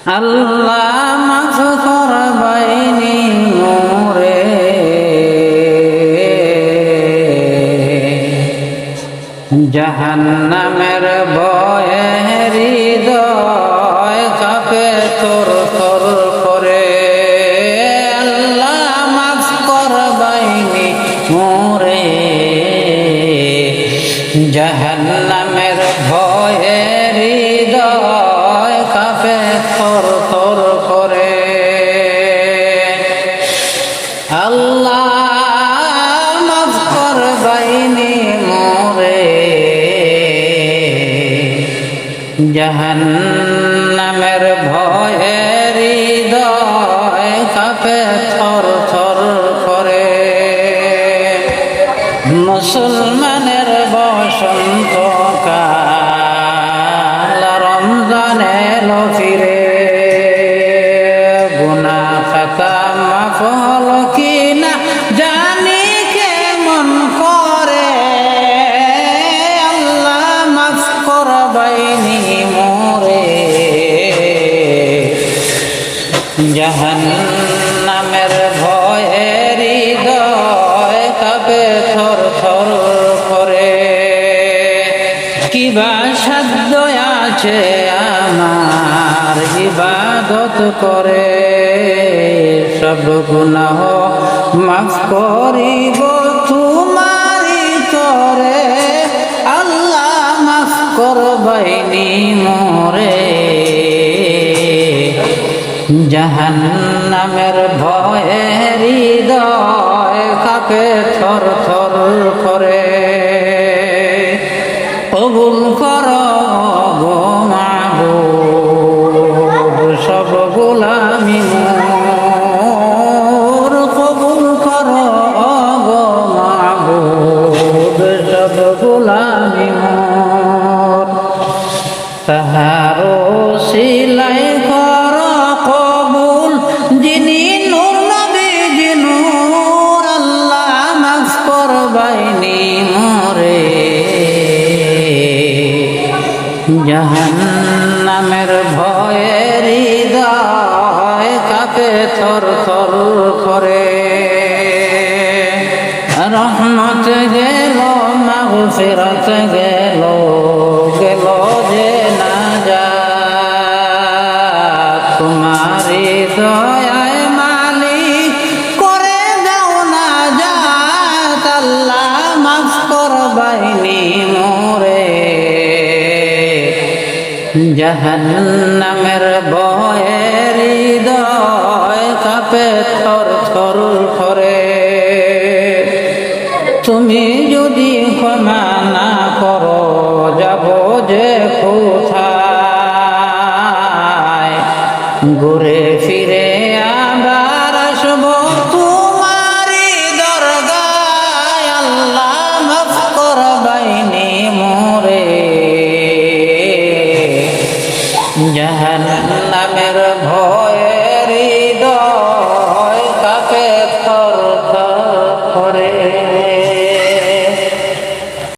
আল্লাহ মাফ করবাইনি মোরে, জাহান্নামের ভয়ে হৃদয় কাঁপে থর থর করে। আল্লাহ মাফ করবাইনি মোরে, জাহান্নামের ভয়ে হৃদয় কাঁপে থর থর করে। আল্লাহ মাফ করবাইনি মোরে, জাহান্নামের ভয়ে হৃদয় কাঁপে থর থর করে। মুসলমানের বসন্তকাল রমজান এলো ফিরে, গুনাহ খাতা মাফ হলো কিনা জানি কেমন করে। আল্লাহ মাফ করবাইনি মোরে, জাহান্নামের ভয়ে হৃদয় কাঁপে থর থর করে। কিবা সাধ্য আছে আমার ইবাদত করে, সব গুনাহ মাফ করিব তোমারি তরে। আল্লাহ মাফ করবাইনি মোরে, জাহান্নামের ভয়ে হৃদয় কাঁপে থর থর করে। কবুল করো গো মাবুদ সব গোলামি মোর, কবুল করো গো মাবুদ সব গোলামি মোর। তাহারো সিলাই করো কবুল যিনি নূর নবীজি নূর। আল্লাহ মাফ করবাইনি মোরে, জাহান্নামের ভয়ে হৃদয় কাঁপে থর থর করে। রহমত গেল মাগফিরাত গেল, গেল যে না যা তোমারি দয়ায় মালিক করে দাও না যাত। আল্লাহ মাফ করবাইনি মোরে, জাহান্নামের ভয়ে হৃদয় কাঁপে থর থর করে। তুমি যদি ক্ষমা না করো যাব যে কোথায়, ঘুরে ফিরে আবার আসবো তোমারি দরগায়। আল্লাহ মাফ করবাইনি মোরে, জাহান্নামের ভয়ে